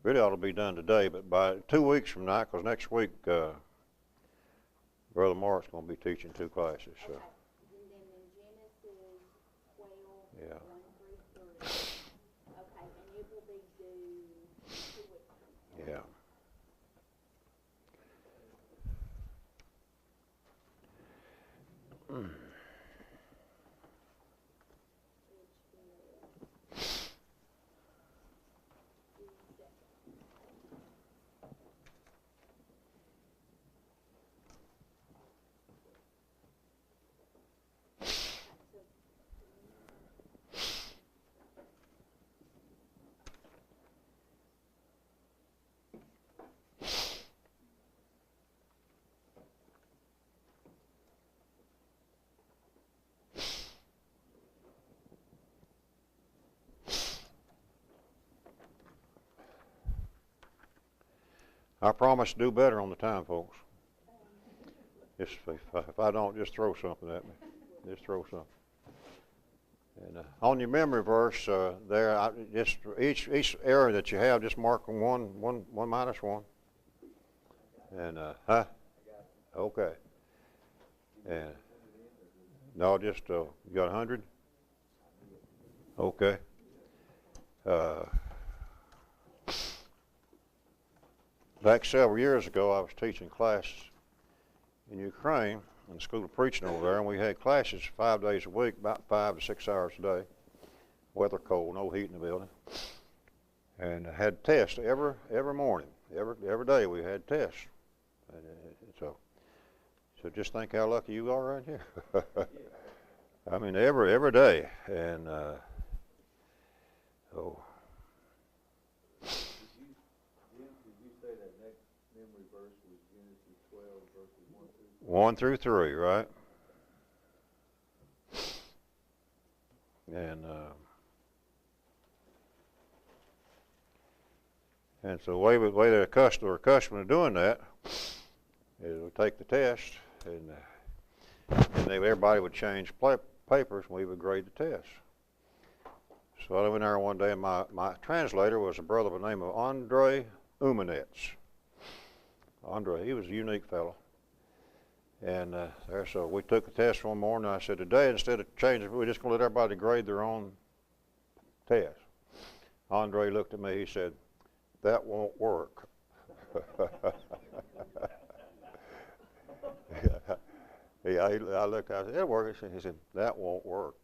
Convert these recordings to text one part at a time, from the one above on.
really ought to be done today, but by 2 weeks from now, because next week Brother Mark's going to be teaching 2 classes. So. Okay. And then in Genesis 12, Yeah. 1 through 3. Okay, and it will be due 2 weeks from now. Yeah. I promise to do better on the time, folks. Just, if I don't, just throw something at me. Just throw something. And on your memory verse there, just each area that you have, just mark one minus 1. And okay. And no, just you got 100. Okay. Back several years ago, I was teaching classes in Ukraine in the school of preaching over there, and we had classes 5 days a week, about 5 to 6 hours a day. Weather cold, no heat in the building, and I had tests every morning, every day we had tests. And so just think how lucky you are right here. I mean, every day, and oh. Say that next memory verse was Genesis 12, verses 1 through 3. 1 through 3, right? And so the way they're accustomed to doing that is we take the test, and everybody would change papers, and we would grade the test. So I went there one day, and my translator was a brother by the name of Andre Umanets. Andre, he was a unique fellow. And so we took the test one morning, and I said, today, instead of changing, we're just going to let everybody grade their own test. Andre looked at me, he said, that won't work. I looked, I said, it'll work. He said, that won't work.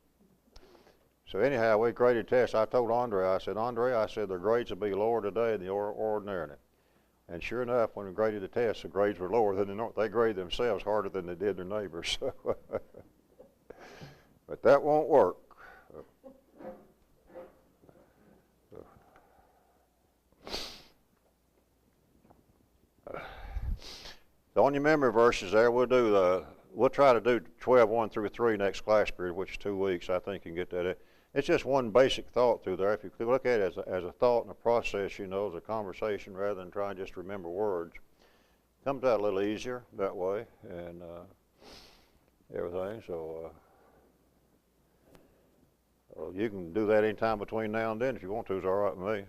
So anyhow, we graded tests. I told Andre, I said, their grades will be lower today than ordinarily. And sure enough, when we graded the tests, the grades were lower than they graded themselves harder than they did their neighbors. But that won't work. So on your memory verses there, we'll try to do 12, 1 through 3 next class period, which is 2 weeks. I think you can get that. It's just one basic thought through there. If you look at it as a thought and a process, as a conversation rather than trying just to remember words, it comes out a little easier that way and everything. So you can do that anytime between now and then if you want to. It's all right with me.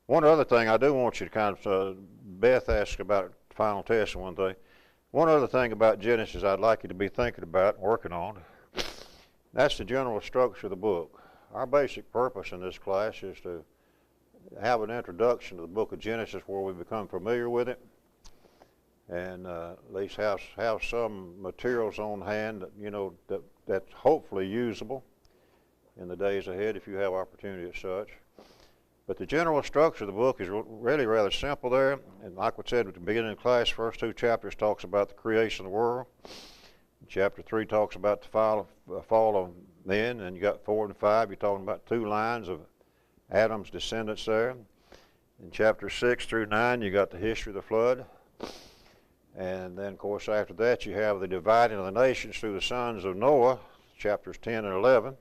One other thing I do want you to kind of, Beth asked about final test and one thing. One other thing about Genesis I'd like you to be thinking about and working on. That's the general structure of the book. Our basic purpose in this class is to have an introduction to the book of Genesis where we become familiar with it and at least have some materials on hand that, that's hopefully usable in the days ahead if you have opportunity as such. But the general structure of the book is really rather simple there. And like we said at the beginning of the class, first 2 chapters talks about the creation of the world. Chapter 3 talks about the fall of men, and you got 4 and 5. You're talking about 2 lines of Adam's descendants there. In chapter 6 through 9, you got the history of the flood. And then, of course, after that, you have the dividing of the nations through the sons of Noah, chapters 10 and 11.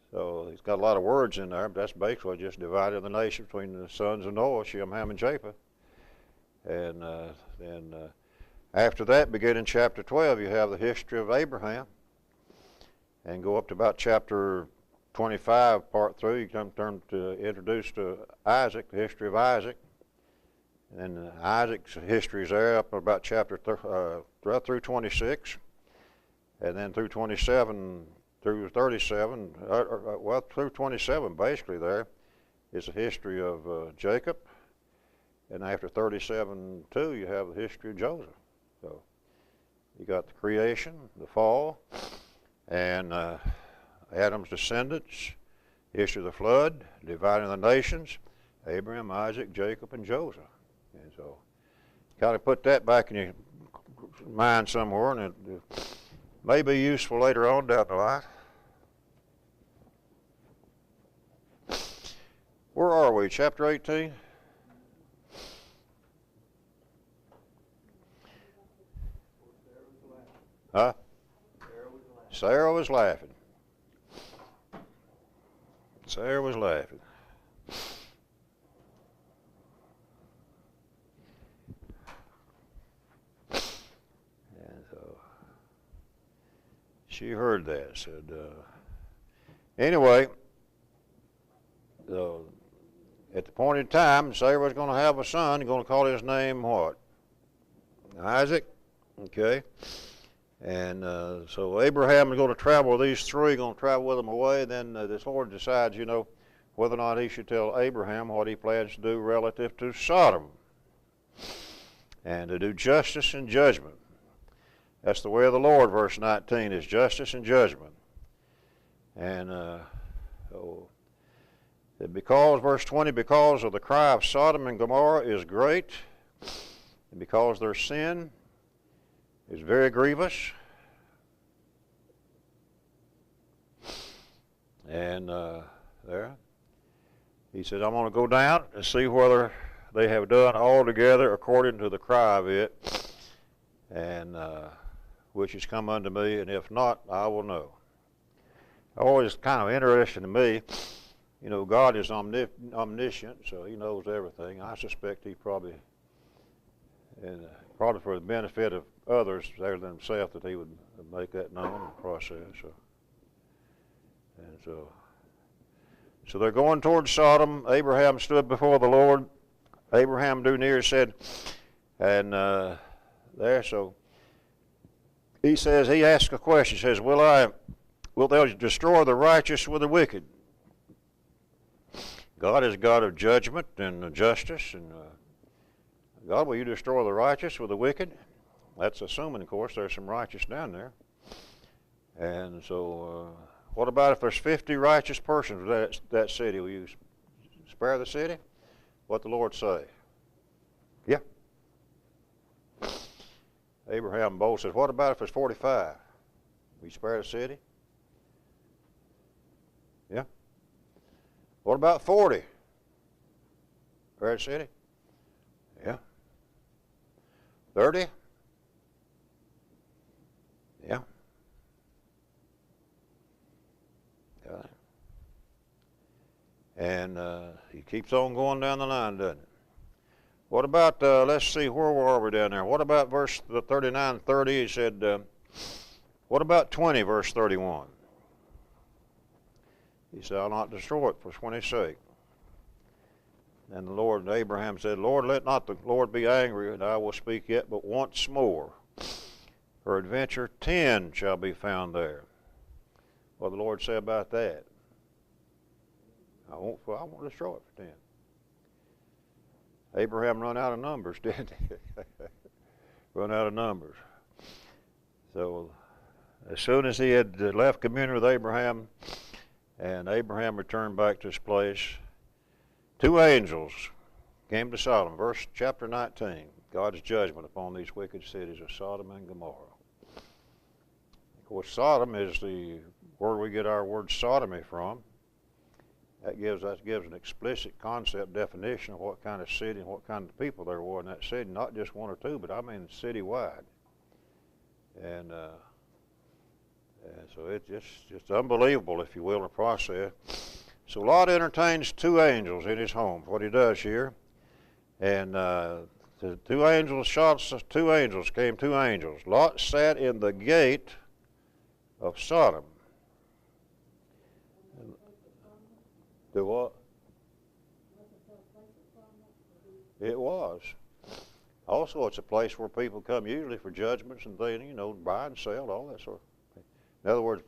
So he's got a lot of words in there, but that's basically just divided the nation between the sons of Noah, Shem, Ham, and Japheth. And then after that, beginning chapter 12, you have the history of Abraham, and go up to about chapter 25 part through, you come turn to introduce to Isaac, the history of Isaac. And then Isaac's history is there up about chapter right through 26. And then through 27 through 37, well, through 27 basically there is the history of Jacob. And after 37 too, you have the history of Joseph. So you got the creation, the fall, and Adam's descendants, history of the flood, dividing the nations, Abraham, Isaac, Jacob, and Joseph. And so kind of put that back in your mind somewhere, and it may be useful later on down the line. Where are we? Chapter 18? Huh? Sarah was laughing. Sarah was laughing. And so she heard that. Said, anyway, at the point in time, Sarah was going to have a son. Going to call his name what? Isaac. Okay. And so Abraham is going to travel with these three, going to travel with them away. Then this Lord decides, you know, whether or not he should tell Abraham what he plans to do relative to Sodom and to do justice and judgment. That's the way of the Lord, verse 19, is justice and judgment. And so, because, verse 20, because of the cry of Sodom and Gomorrah is great, and because their sin is very grievous. And there, he said, I'm going to go down and see whether they have done altogether according to the cry of it, and which has come unto me, and if not, I will know. Always kind of interesting to me. You know, God is omniscient, so he knows everything. I suspect he probably, and probably for the benefit of others other than himself, that he would make that known in the process. So they're going towards Sodom. Abraham stood before the Lord. Abraham drew near and said, and there, so he says, he asks a question. He says, will they destroy the righteous with the wicked? God is a God of judgment and justice, and God, will you destroy the righteous with the wicked? That's assuming, of course, there's some righteous down there. And so, what about if there's 50 righteous persons in that city? Will you spare the city? What the Lord say? Yeah. Abraham bold says, what about if there's 45? Will you spare the city? Yeah. What about 40? Spare the city? Yeah. 30? Yeah. And he keeps on going down the line, doesn't it? What about, let's see, where were we down there? What about verse 39, 30? He said, what about 20, verse 31? He said, I'll not destroy it for 20's sake. And the Lord, and Abraham said, Lord, let not the Lord be angry, and I will speak yet but once more. Peradventure 10 shall be found there. What did the Lord say about that? I won't destroy it for 10. Abraham run out of numbers, didn't he? Run out of numbers. So as soon as he had left communion with Abraham, and Abraham returned back to his place, two angels came to Sodom. Chapter 19, God's judgment upon these wicked cities of Sodom and Gomorrah. Of course, Sodom is the word we get our word sodomy from. That gives an explicit concept definition of what kind of city and what kind of people there were in that city, not just one or two, but I mean citywide. And so it's just unbelievable, if you will, in the process. So Lot entertains two angels in his home, what he does here. And two angels. Lot sat in the gate of Sodom. Do what? It was. Also, it's a place where people come usually for judgments and things, you know, buy and sell, all that sort of thing. In other words,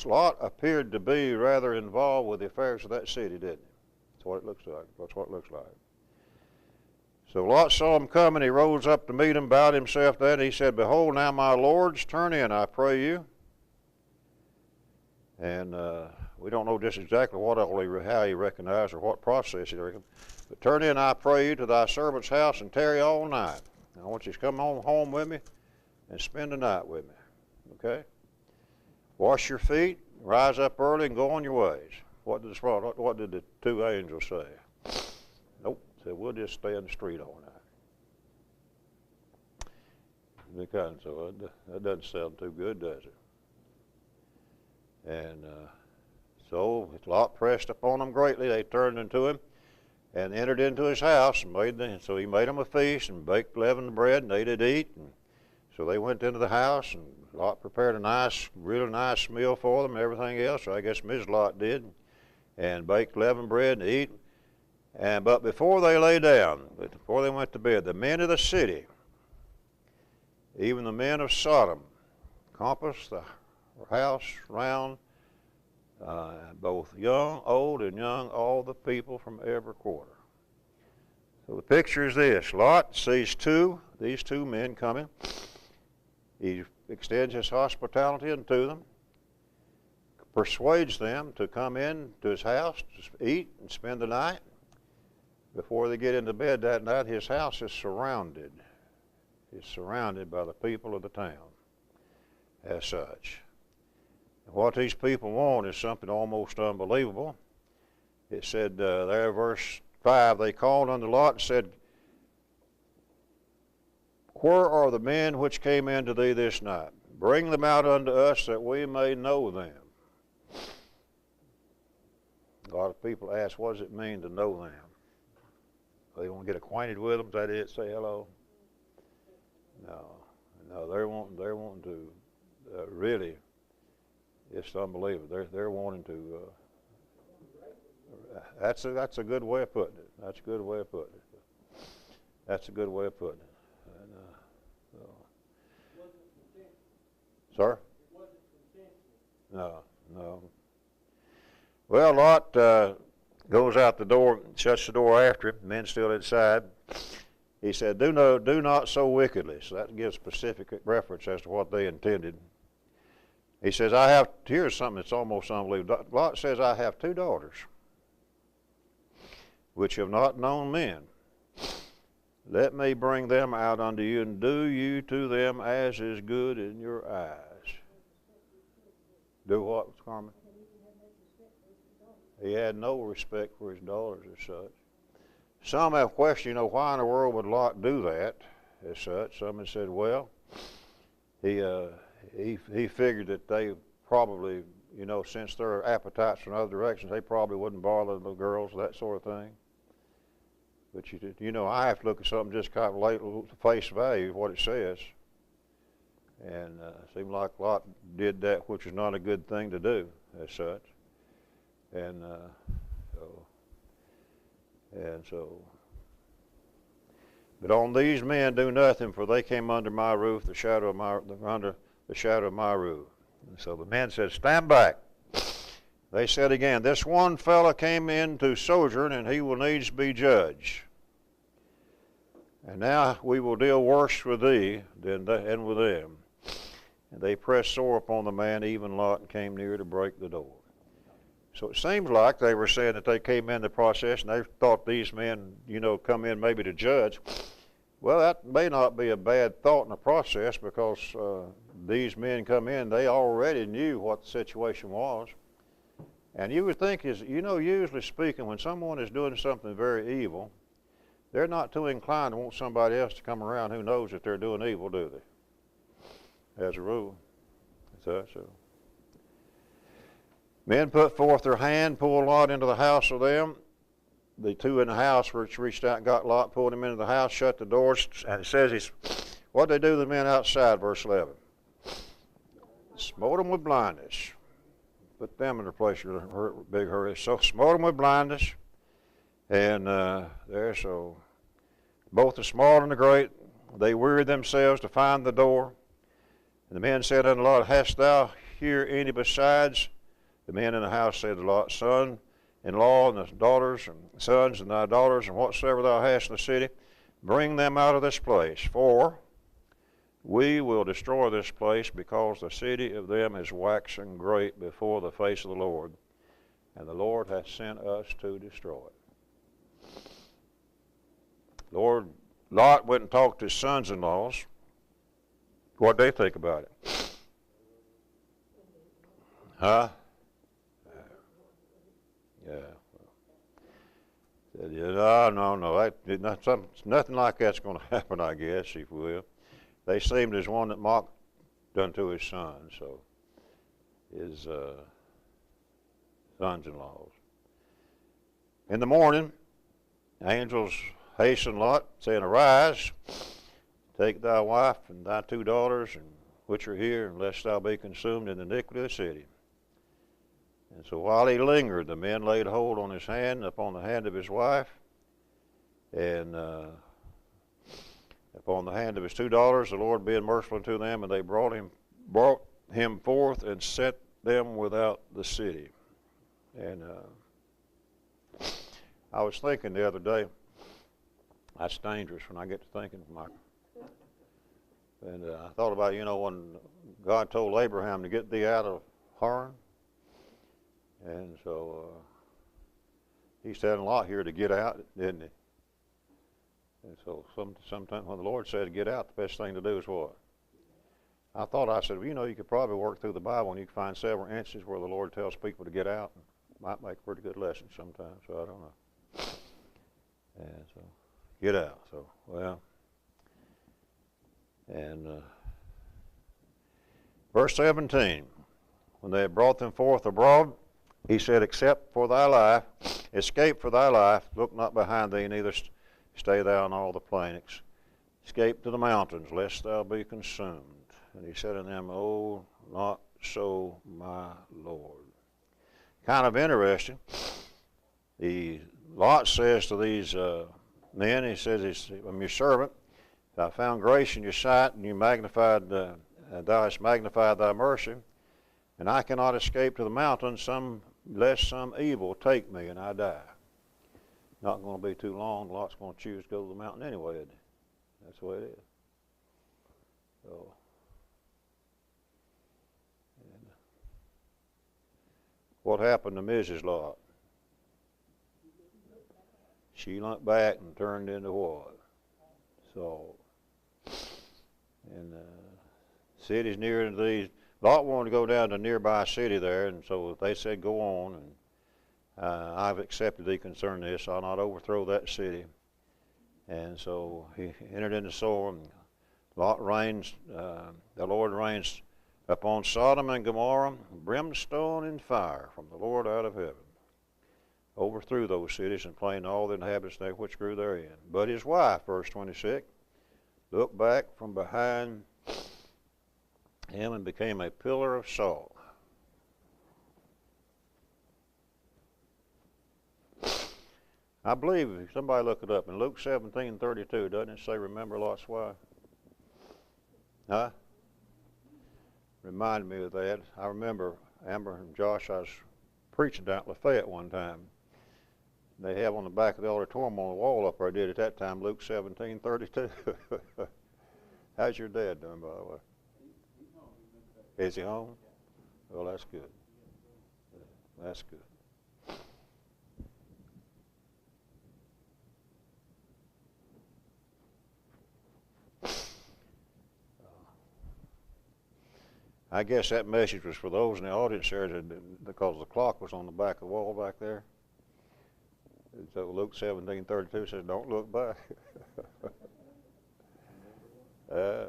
Lot appeared to be rather involved with the affairs of that city, didn't he? That's what it looks like. That's what it looks like. So Lot saw him coming. He rose up to meet him, bowed himself down, and he said, "Behold, now my lords, turn in, I pray you." And we don't know just exactly how he recognized or what process he reckoned. But turn in, I pray you, to thy servant's house and tarry all night. I want you to come home with me and spend the night with me. Okay? Wash your feet, rise up early, and go on your ways. What did the two angels say? Nope. Said, we'll just stay in the street all night. So that doesn't sound too good, does it? And so Lot pressed upon them greatly. They turned into him and entered into his house, and so he made them a feast and baked leavened bread, and they did eat. And so they went into the house, and Lot prepared a really nice meal for them and everything else. So I guess Mrs. Lot did, and baked leavened bread and eat. But before they lay down, before they went to bed, the men of the city, even the men of Sodom, compassed the house round, both young, old, and young, all the people from every quarter. So the picture is this. Lot sees these two men coming. He extends his hospitality unto them, persuades them to come in to his house to eat and spend the night. Before they get into bed that night, his house is surrounded. It's surrounded by the people of the town as such. And what these people want is something almost unbelievable. It said there, verse 5, they called unto Lot and said, "Where are the men which came into thee this night? Bring them out unto us that we may know them." A lot of people ask, what does it mean to know them? They want to get acquainted with them. Is that it? Say hello? No, they're wanting to really. It's unbelievable. They're wanting to. That's a good way of putting it. That's a good way of putting it. That's a good way of putting it. And, Sir? It wasn't consensual. No. Well, Lot goes out the door, shuts the door after him. Men still inside. He said, "Do not so wickedly." So that gives specific reference as to what they intended. He says, here's something that's almost unbelievable. Lot says, "I have 2 daughters, which have not known men. Let me bring them out unto you, and do you to them as is good in your eyes." Do what, Carmen? He had no respect for his daughters as such. Some have questioned, why in the world would Lot do that as such? Some have said, well, he figured that they probably, since their appetites in other directions, they probably wouldn't bother the girls, that sort of thing. But I have to look at something just kind of late face value, what it says. And it seemed like Lot did that, which is not a good thing to do as such. And but on these men do nothing, for they came under my roof, under the shadow of my roof. And so the men said, "Stand back." They said again, "This one fellow came in to sojourn, and he will needs be judge. And now we will deal worse with thee and with them." And they pressed sore upon the man, even Lot, and came near to break the door. So it seems like they were saying that they came in the process and they thought these men, come in maybe to judge. Well, that may not be a bad thought in the process, because these men come in, they already knew what the situation was. And you would think usually speaking, when someone is doing something very evil, they're not too inclined to want somebody else to come around who knows that they're doing evil, do they? As a rule. So. Men put forth their hand, pulled Lot into the house of them. The two in the house which reached out and got Lot, pulled him into the house, shut the doors, and it says, what did they do to the men outside, verse 11? Smote them with blindness. put them in their place in a big hurry. So smote them with blindness, and there, so both the small and the great, they wearied themselves to find the door. And the men said unto Lot, Hast thou here any besides? The men in the house said to Lot, Son-in-law, and the daughters, and sons, and thy daughters, and whatsoever thou hast in the city, bring them out of this place, for we will destroy this place, because the city of them is waxen great before the face of the Lord, and the Lord hath sent us to destroy it. Lord, Lot went and talked to his sons-in-laws. What'd they think about it? Huh? Yeah. Said, yeah, no. Nothing like that's going to happen, I guess, if you will. They seemed as one that mocked done to his son, so his sons-in-laws. In the morning, angels hastened Lot, saying, Arise, take thy wife and thy 2 daughters, and which are here, and lest thou be consumed in the iniquity of the city. And so while he lingered, the men laid hold on his hand, upon the hand of his wife, and upon the hand of his 2 daughters, the Lord being merciful unto them, and they brought him forth and set them without the city. And I was thinking the other day, that's dangerous when I get to thinking, Michael. And I thought about, when God told Abraham to get thee out of Haran. And so he's telling Lot here to get out, didn't he? And so sometimes when the Lord said get out, the best thing to do is what? I said, well, you could probably work through the Bible and you can find several instances where the Lord tells people to get out. Might make a pretty good lesson sometimes, so I don't know. And so, get out. So, well, and verse 17, when they had brought them forth abroad, he said, Escape for thy life, look not behind thee, neither stay thou in all the plain. Escape to the mountains, lest thou be consumed. And he said unto them, Oh, not so, my Lord. Kind of interesting. Lot says to these men, he says, I'm your servant. I found grace in your sight, and thou hast magnified thy mercy. And I cannot escape to the mountains, lest some evil take me and I die. Not going to be too long. Lot's going to choose to go to the mountain anyway, isn't he? That's the way it is. So, what happened to Mrs. Lot? She looked back and turned into what? So, and cities near these, Lot wanted to go down to a nearby city there, and so they said, go on, and I've accepted thee concerning this. I'll not overthrow that city. And so he entered into Sodom. The Lord rains upon Sodom and Gomorrah brimstone and fire from the Lord out of heaven. Overthrew those cities and slain all the inhabitants there which grew therein. But his wife, verse 26, looked back from behind him and became a pillar of salt. I believe, if somebody look it up, in Luke 17:32, doesn't it say, remember Lot's wife? Huh? Reminded me of that. I remember Amber and Josh, I was preaching down at Lafayette one time. They have on the back of the auditorium on the wall up there, I did at that time, Luke 17:32. How's your dad doing, by the way? Is he home? Well, that's good. That's good. I guess that message was for those in the audience there because the clock was on the back of the wall back there. And so Luke 17:32 says, don't look back. I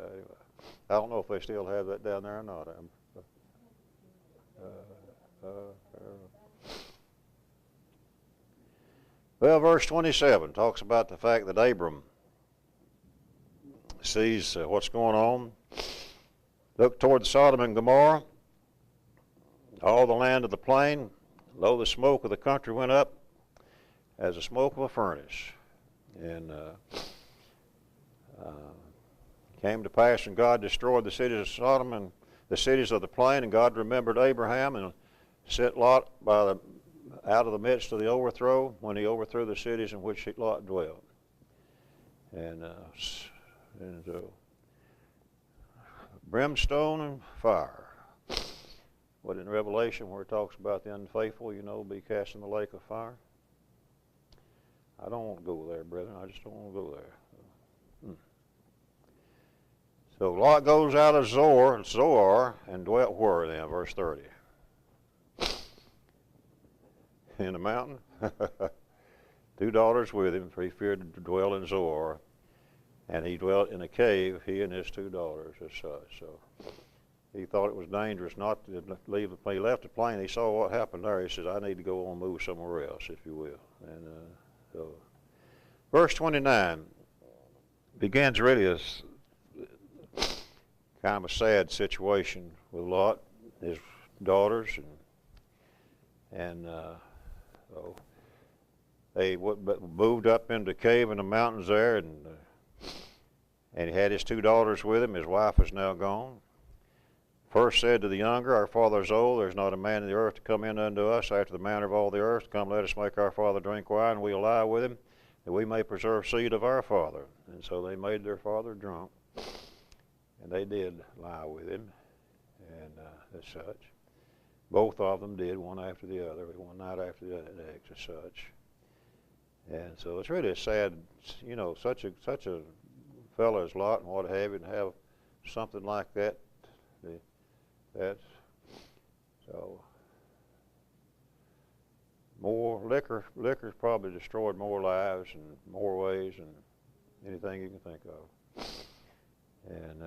don't know if they still have that down there or not. Well, verse 27 talks about the fact that Abram sees what's going on. Look toward Sodom and Gomorrah. all the land of the plain, lo, the smoke of the country went up as the smoke of a furnace. And came to pass, and God destroyed the cities of Sodom and the cities of the plain, and God remembered Abraham and sent Lot out of the midst of the overthrow when he overthrew the cities in which Lot dwelt. And so, brimstone and fire. What in Revelation where it talks about the unfaithful, be cast in the lake of fire? I don't want to go there, brethren. I just don't want to go there. So Lot goes out of Zoar and dwelt where then? Verse 30. In the mountain. 2 daughters with him, for he feared to dwell in Zoar. And he dwelt in a cave, he and his 2 daughters as such. So he thought it was dangerous not to leave the plane. He left the plane. He saw what happened there. He says, I need to go on and move somewhere else, if you will. And so, verse 29 begins really as kind of a sad situation with Lot, his daughters, and so they moved up into a cave in the mountains there, and he had his 2 daughters with him. His wife is now gone. First said to the younger, our father is old, there's not a man in the earth to come in unto us after the manner of all the earth. Come, let us make our father drink wine, and we'll lie with him, that we may preserve seed of our father. And so they made their father drunk, and they did lie with him, and as such. Both of them did, one after the other, one night after the next, as such. And so it's really a sad, such a fellow as Lot and what have you, and have something like that. So more liquor's probably destroyed more lives in more ways than anything you can think of. And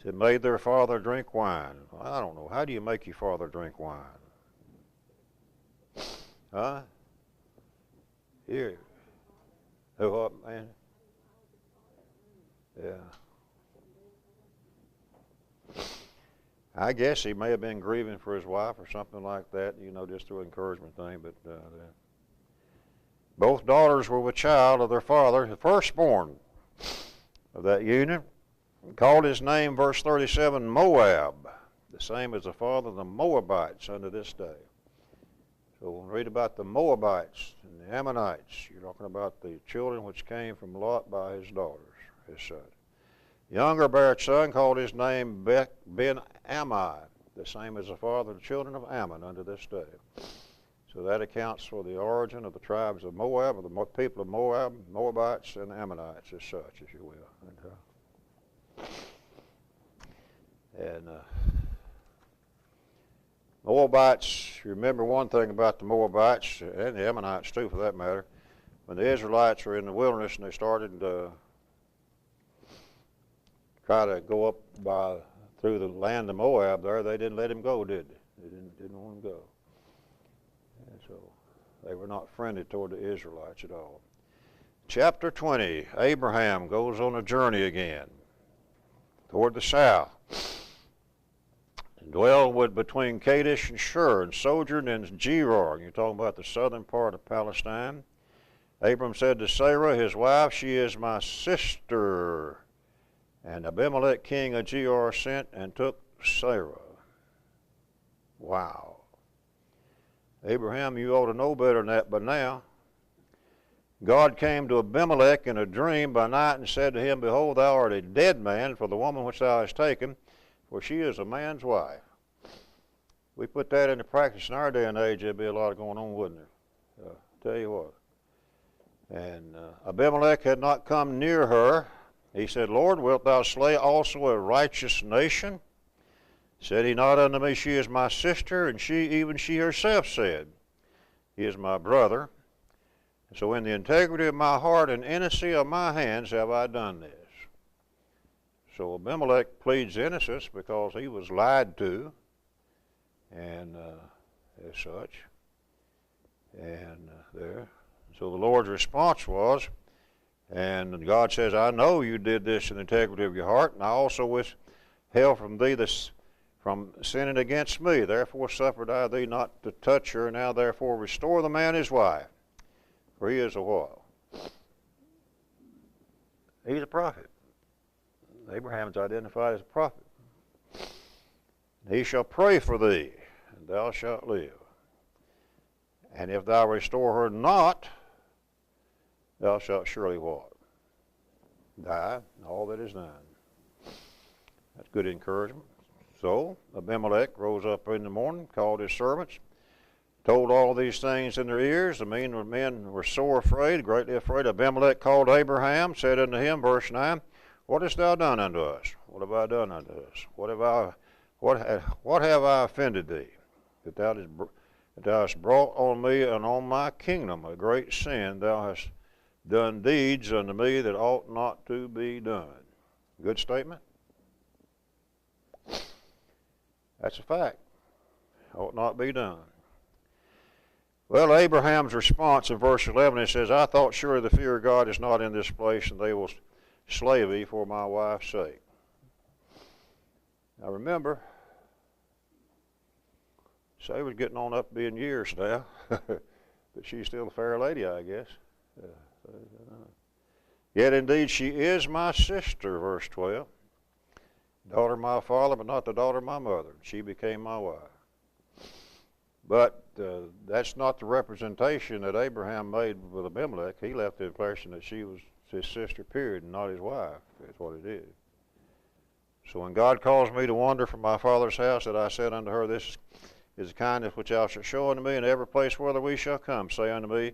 said, made their father drink wine. Well, I don't know. How do you make your father drink wine? Huh? Here. What, man? Yeah. I guess he may have been grieving for his wife or something like that, just through an encouragement thing. But both daughters were with child of their father, the firstborn of that union. Called his name, verse 37, Moab, the same as the father of the Moabites unto this day. So when we read about the Moabites and the Ammonites, you're talking about the children which came from Lot by his daughters, his son. Younger bare a son, called his name Ben-Ammi, the same as the father of the children of Ammon unto this day. So that accounts for the origin of the tribes of Moab, of the people of Moab, Moabites, and Ammonites as such, if you will. And Moabites, you remember one thing about the Moabites, and the Ammonites too for that matter, when the Israelites were in the wilderness and they started try to go up through the land of Moab there, they didn't let him go, did they? They didn't want him to go. And so they were not friendly toward the Israelites at all. Chapter 20, Abraham goes on a journey again toward the south, and dwelled between Kadesh and Shur, and sojourned in Gerar. You're talking about the southern part of Palestine. Abram said to Sarah, his wife, she is my sister. And Abimelech, king of Gerar, sent and took Sarah. Wow. Abraham, you ought to know better than that by now. God came to Abimelech in a dream by night and said to him, behold, thou art a dead man for the woman which thou hast taken, for she is a man's wife. We put that into practice in our day and age, there'd be a lot going on, wouldn't there? Tell you what. And Abimelech had not come near her. He said, Lord, wilt thou slay also a righteous nation? Said he not unto me, she is my sister, and even she herself said, he is my brother. And so in the integrity of my heart and innocency of my hands have I done this. So Abimelech pleads innocence because he was lied to, and as such. And so the Lord's response was, and God says, I know you did this in the integrity of your heart, and I also withheld from thee from sinning against me. Therefore suffered I thee not to touch her. Now therefore restore the man his wife. For he is a what? He's a prophet. Abraham's identified as a prophet. He shall pray for thee, and thou shalt live. And if thou restore her not, thou shalt surely what? Die, all that is thine. That's good encouragement. So Abimelech rose up in the morning, called his servants, told all these things in their ears. The men were sore afraid, greatly afraid. Abimelech called Abraham, said unto him, verse 9, What hast thou done unto us? What have I done unto us? What have I offended thee, that thou hast brought on me and on my kingdom a great sin? Thou hast done deeds unto me that ought not to be done. Good statement? That's a fact. Ought not be done. Well, Abraham's response in verse 11, it says, I thought surely the fear of God is not in this place, and they will slay thee for my wife's sake. Now remember, Sarah's getting on up being years now, but she's still a fair lady, I guess. Yet indeed she is my sister, verse 12. Daughter of my father, but not the daughter of my mother. She became my wife. But that's not the representation that Abraham made with Abimelech. He left the impression that she was his sister, period, and not his wife. That's what it is. So when God calls me to wander from my father's house, that I said unto her, This is the kindness which thou shalt show unto me, and every place whither we shall come, say unto me,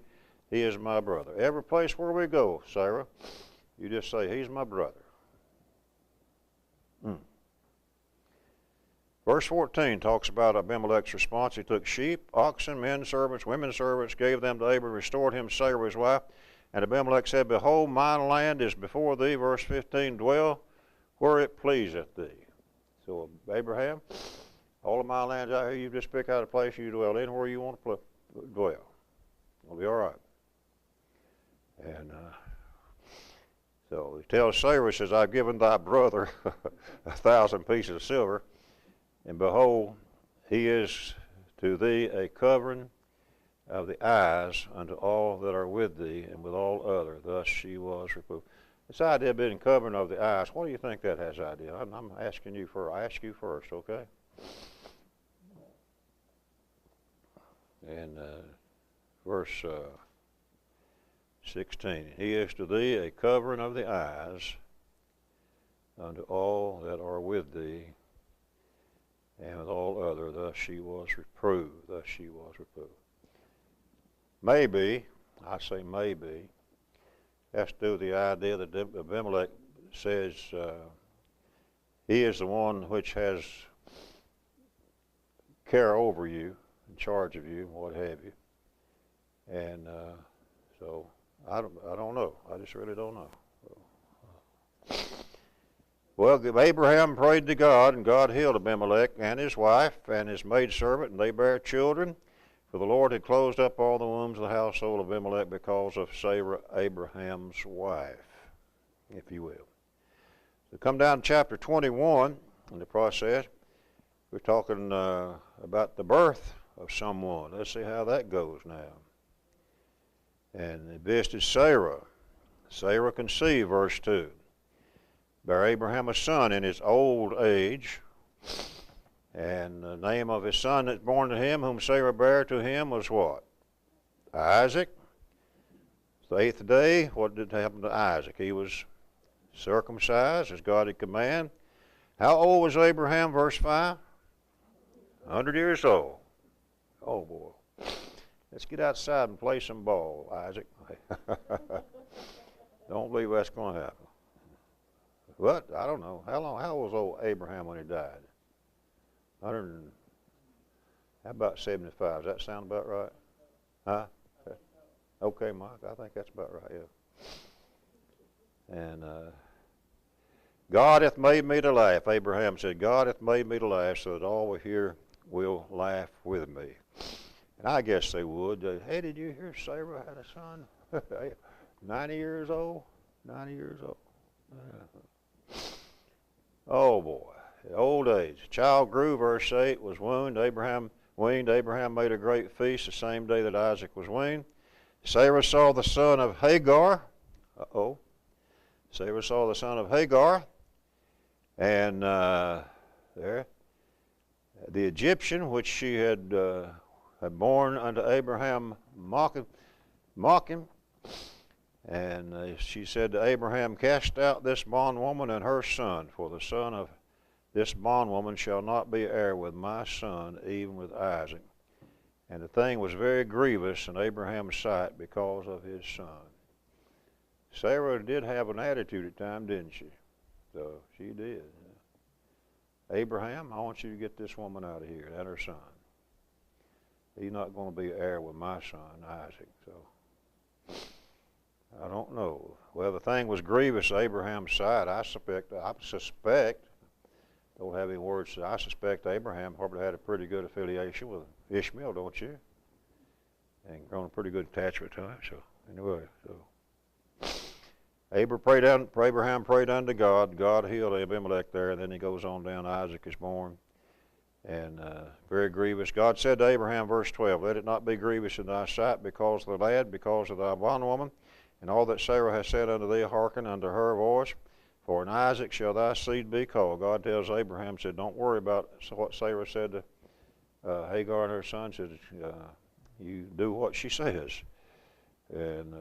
He is my brother. Every place where we go, Sarah, you just say, He's my brother. Verse 14 talks about Abimelech's response. He took sheep, oxen, men servants, women servants, gave them to Abraham, restored him Sarah his wife. And Abimelech said, Behold, mine land is before thee. Verse 15, dwell where it pleaseth thee. So Abraham, all of my lands out here, you just pick out a place you dwell in where you want to dwell. It'll be all right. And so he tells Sarah, he says, I've given thy brother 1,000 pieces of silver, and behold, he is to thee a covering of the eyes unto all that are with thee, and with all other. Thus she was reproved. This idea of being covering of the eyes, what do you think that has idea? I'm asking you first. I ask you first, okay? And verse 16, he is to thee a covering of the eyes unto all that are with thee, and with all other. Thus she was reproved. Thus she was reproved. Maybe, I say maybe, has to do with the idea that Abimelech says he is the one which has care over you, in charge of you, what have you. And so I don't know. I just really don't know. Well, Abraham prayed to God, and God healed Abimelech and his wife and his maidservant, and they bare children. For the Lord had closed up all the wombs of the household of Abimelech because of Sarah, Abraham's wife, if you will. So come down to chapter 21 in the process. We're talking about the birth of someone. Let's see how that goes now. And they visited Sarah. Sarah conceived, verse 2. Bare Abraham a son in his old age, and the name of his son that's born to him, whom Sarah bare to him, was what? Isaac. The 8th day, what did happen to Isaac? He was circumcised as God had commanded. How old was Abraham, verse 5? 100 years old. Oh boy. Let's get outside and play some ball, Isaac. Don't believe that's going to happen. But I don't know. How old was old Abraham when he died? How about 75? Does that sound about right? Huh? Okay, Mike, I think that's about right, yeah. And God hath made me to laugh. Abraham said, God hath made me to laugh so that all here will laugh with me. And I guess they would. Hey, did you hear Sarah had a son? 90 years old? 90 years old. Oh, boy. Old age. The child grew, verse 8, was weaned. Abraham made a great feast the same day that Isaac was weaned. Sarah saw the son of Hagar. Sarah saw the son of Hagar. And there, the Egyptian, which she had born unto Abraham, mock him. And she said to Abraham, cast out this bondwoman and her son, for the son of this bondwoman shall not be heir with my son, even with Isaac. And the thing was very grievous in Abraham's sight because of his son. Sarah did have an attitude at times, didn't she? So she did. Abraham, I want you to get this woman out of here, and her son. He's not going to be heir with my son, Isaac. So I don't know. Well, the thing was grievous in Abraham's sight. I suspect, don't have any words, I suspect Abraham probably had a pretty good affiliation with Ishmael, don't you? And grown a pretty good attachment to him. So anyway, Abraham prayed unto God. God healed Abimelech there, and then he goes on down. Isaac is born, and very grievous. God said to Abraham, verse 12, let it not be grievous in thy sight because of the lad, because of thy bondwoman, and all that Sarah has said unto thee, hearken unto her voice. For in Isaac shall thy seed be called. God tells Abraham, said, don't worry about what Sarah said to Hagar and her son. Said, you do what she says. And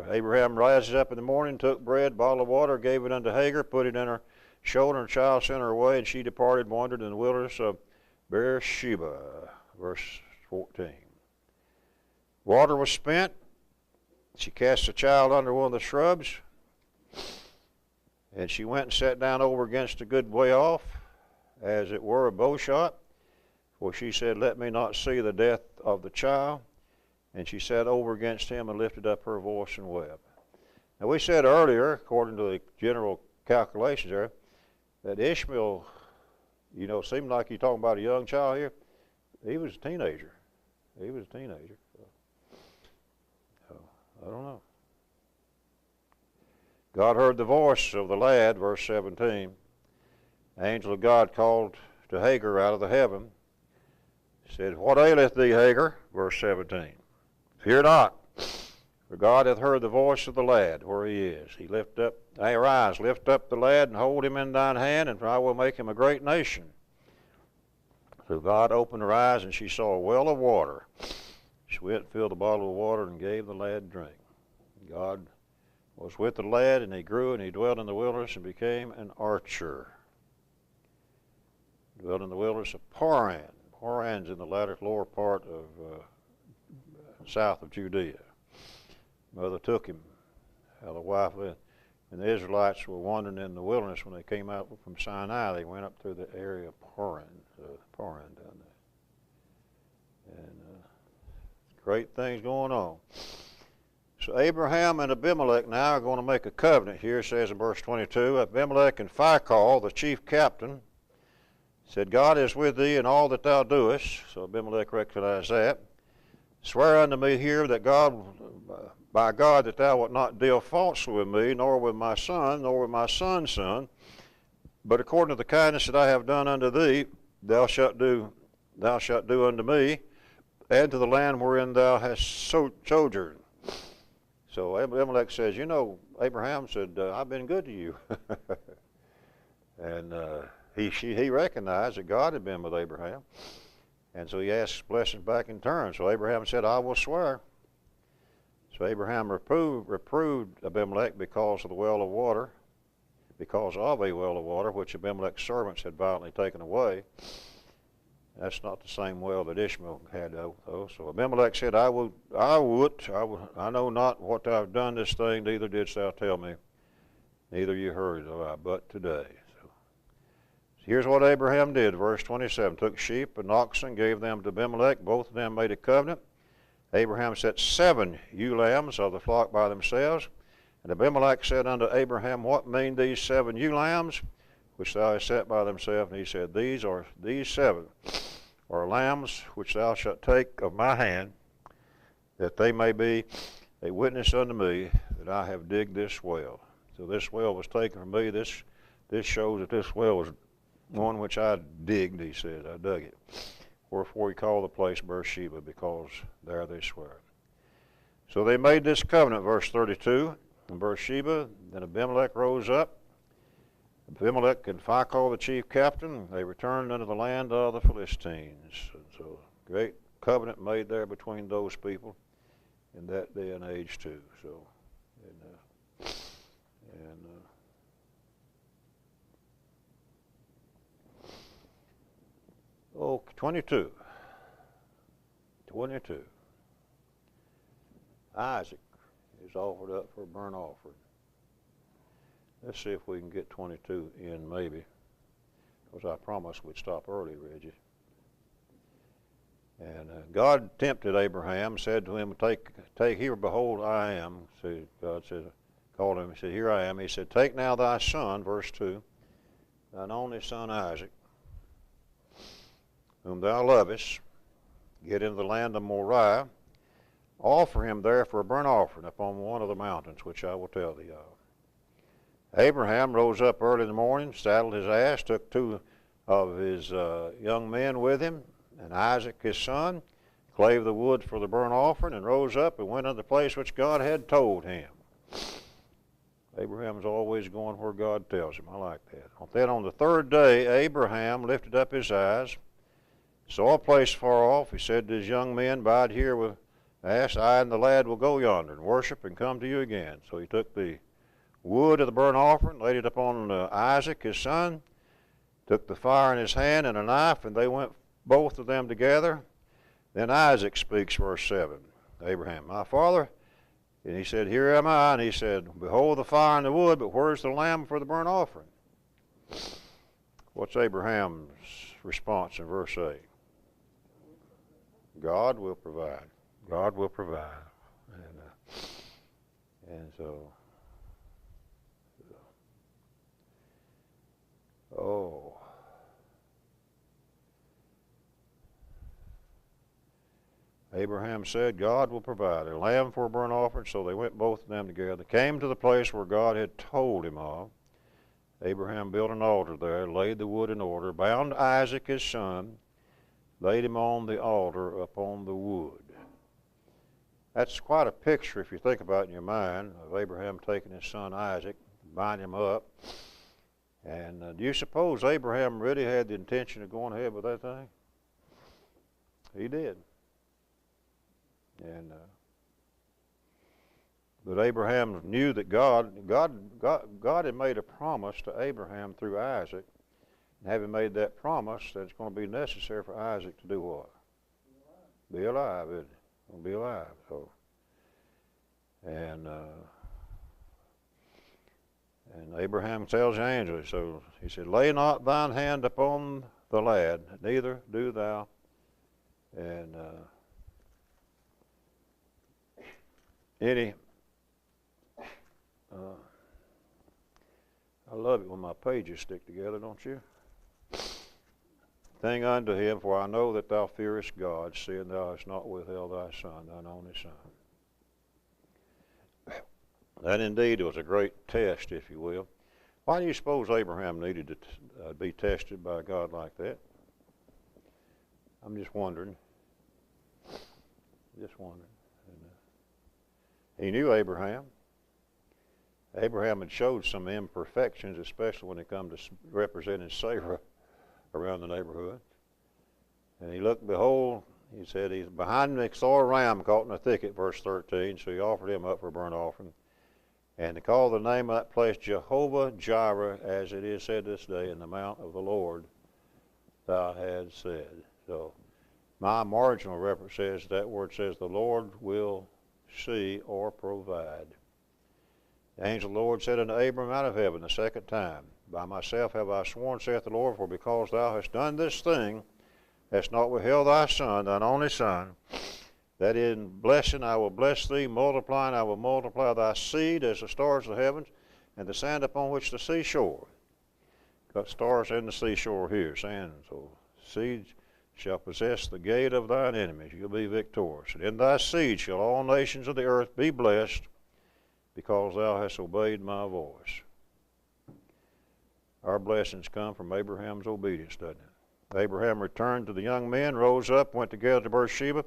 Abraham rises up in the morning, took bread, bottle of water, gave it unto Hagar, put it in her shoulder, and the child sent her away, and she departed, wandered in the wilderness of Beersheba. Verse 14. Water was spent. She cast the child under one of the shrubs. And she went and sat down over against a good way off, as it were a bow shot. For she said, let me not see the death of the child. And she sat over against him and lifted up her voice and wept. Now we said earlier, according to the general calculations there, that Ishmael, seemed like you're talking about a young child here. He was a teenager. So I don't know. God heard the voice of the lad, verse 17. The angel of God called to Hagar out of the heaven. He said, what aileth thee, Hagar? Verse 17. Fear not, for God hath heard the voice of the lad where he is. Arise, lift up the lad and hold him in thine hand, and I will make him a great nation. So God opened her eyes, and she saw a well of water. She went and filled the bottle of water and gave the lad drink. God was with the lad, and he grew, and he dwelt in the wilderness and became an archer. Dwelt in the wilderness of Paran. Paran's in the lower part of south of Judea. Mother took him, the wife lived. And the Israelites were wandering in the wilderness when they came out from Sinai. They went up through the area of Paran down there. And great things going on. So Abraham and Abimelech now are going to make a covenant here. It says in verse 22, Abimelech and Phicol, the chief captain, said, God is with thee in all that thou doest. So Abimelech recognized that. Swear unto me here that by God, that thou wilt not deal falsely with me, nor with my son, nor with my son's son, but according to the kindness that I have done unto thee, thou shalt do unto me, and to the land wherein thou hast sojourned. So Abimelech says, Abraham said, I've been good to you. And he recognized that God had been with Abraham. And so he asked blessings back in turn. So Abraham said, I will swear. So Abraham reproved Abimelech because of a well of water, which Abimelech's servants had violently taken away. That's not the same well that Ishmael had, though. So Abimelech said, I know not what thou hast done this thing, neither didst thou tell me, neither you heard of I, but today. So here's what Abraham did, verse 27. Took sheep and oxen, gave them to Abimelech. Both of them made a covenant. Abraham set 7 ewe lambs of the flock by themselves. And Abimelech said unto Abraham, what mean these 7 ewe lambs, which thou hast set by themselves? And he said, these 7 are lambs which thou shalt take of my hand, that they may be a witness unto me that I have digged this well. So this well was taken from me. This shows that this well one which I digged, he said, I dug it. Wherefore he called the place Beersheba, because there they swore. So they made this covenant, verse 32, in Beersheba. Then Abimelech rose up. Abimelech and Phicol, the chief captain, they returned unto the land of the Philistines. And so, great covenant made there between those people in that day and age too. So, oh, 22. Isaac is offered up for a burnt offering. Let's see if we can get 22 in, maybe. Because I promised we'd stop early, Reggie. And God tempted Abraham, said to him, take here, behold, I am. See, God said, called him, he said, here I am. He said, take now thy son, verse 2, thine only son Isaac, whom thou lovest, get into the land of Moriah, offer him there for a burnt offering upon one of the mountains, which I will tell thee of. Abraham rose up early in the morning, saddled his ass, took two of his young men with him, and Isaac his son, clave the wood for the burnt offering, and rose up and went unto the place which God had told him. Abraham's always going where God tells him. I like that. Then on the third day, Abraham lifted up his eyes, saw a place far off. He said to his young men, bide here with ass, I and the lad will go yonder and worship and come to you again. So he took the wood of the burnt offering, laid it upon Isaac his son, took the fire in his hand and a knife, and they went both of them together. Then Isaac speaks, verse 7. Abraham, my father. And he said, here am I. And he said, behold the fire and the wood, but where's the lamb for the burnt offering? What's Abraham's response in verse 8? God will provide. God will provide. And so, oh. Abraham said, God will provide a lamb for a burnt offering. So they went both of them together. They came to the place where God had told him of. Abraham built an altar there, laid the wood in order, bound Isaac his son, laid him on the altar upon the wood. That's quite a picture, if you think about it in your mind, of Abraham taking his son Isaac, binding him up. And do you suppose Abraham really had the intention of going ahead with that thing? He did. And but Abraham knew that God had made a promise to Abraham through Isaac. And having made that promise, that it's going to be necessary for Isaac to do what? Be alive, isn't it? Going to be alive. So, and Abraham tells the angel, so he said, lay not thine hand upon the lad, neither do thou. And I love it when my pages stick together, don't you? Thing unto him, for I know that thou fearest God, seeing thou hast not withheld thy son, thine only son. That indeed was a great test, if you will. Why do you suppose Abraham needed to be tested by God like that? I'm just wondering. Just wondering. He knew Abraham. Abraham had showed some imperfections, especially when it come to representing Sarah around the neighborhood. And he looked, behold, he said, he's behind him, he saw a ram caught in a thicket, verse 13, so he offered him up for a burnt offering. And they called the name of that place Jehovah Jireh, as it is said this day, in the mount of the Lord thou had said. So my marginal reference says, that word says, the Lord will see or provide. The angel of the Lord said unto Abram out of heaven the second time, by myself have I sworn, saith the Lord, for because thou hast done this thing, hast not withheld thy son, thine only son, that in blessing I will bless thee, multiplying I will multiply thy seed as the stars of the heavens, and the sand upon which the seashore. Got stars in the seashore here, sand. So seed shall possess the gate of thine enemies. You'll be victorious. And in thy seed shall all nations of the earth be blessed, because thou hast obeyed my voice. Our blessings come from Abraham's obedience, doesn't it? Abraham returned to the young men, rose up, went together to Beersheba.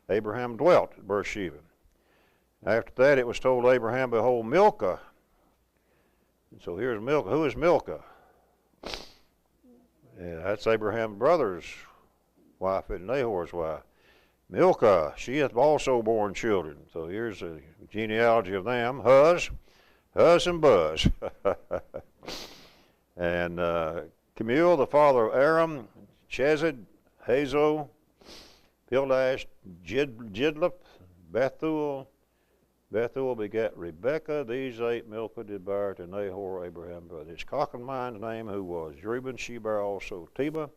Abraham dwelt at Beersheba. After that, it was told Abraham, behold, Milcah. And so here's Milcah. Who is Milcah? Yeah, that's Abraham's brother's wife and Nahor's wife. Milcah, she hath also borne children. So here's the genealogy of them. Huz and Buz. And Kemuel, the father of Aram, Chesed, Hazo, Pildash, Jidlaph, Bethuel. Bethuel begat Rebekah. These 8 Milcah did bear to Nahor, Abraham's brother. His concubines' name, who was Reuben, she bare also Teba,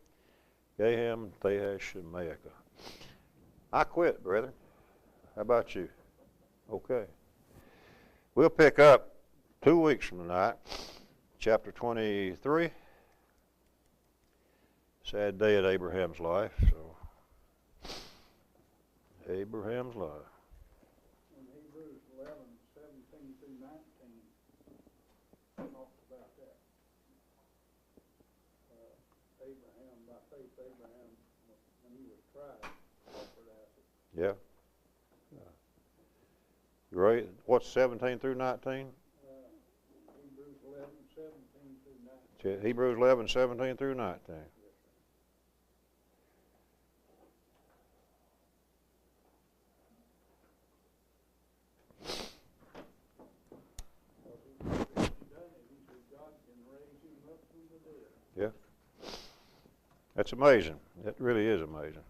Gaham, Thahash, and Maacah. I quit, brother. How about you? Okay. We'll pick up 2 weeks from tonight, chapter 23. Sad day in Abraham's life. So, Abraham's life. In Hebrews 11:17 through 19, talks about that. Abraham, by faith, Abraham, when he was tried, offered Isaac. Yeah. Right. What's 17 through 19? Hebrews 11:17 through 19. Hebrews 11:17 through 19. Yeah. That's amazing. That really is amazing.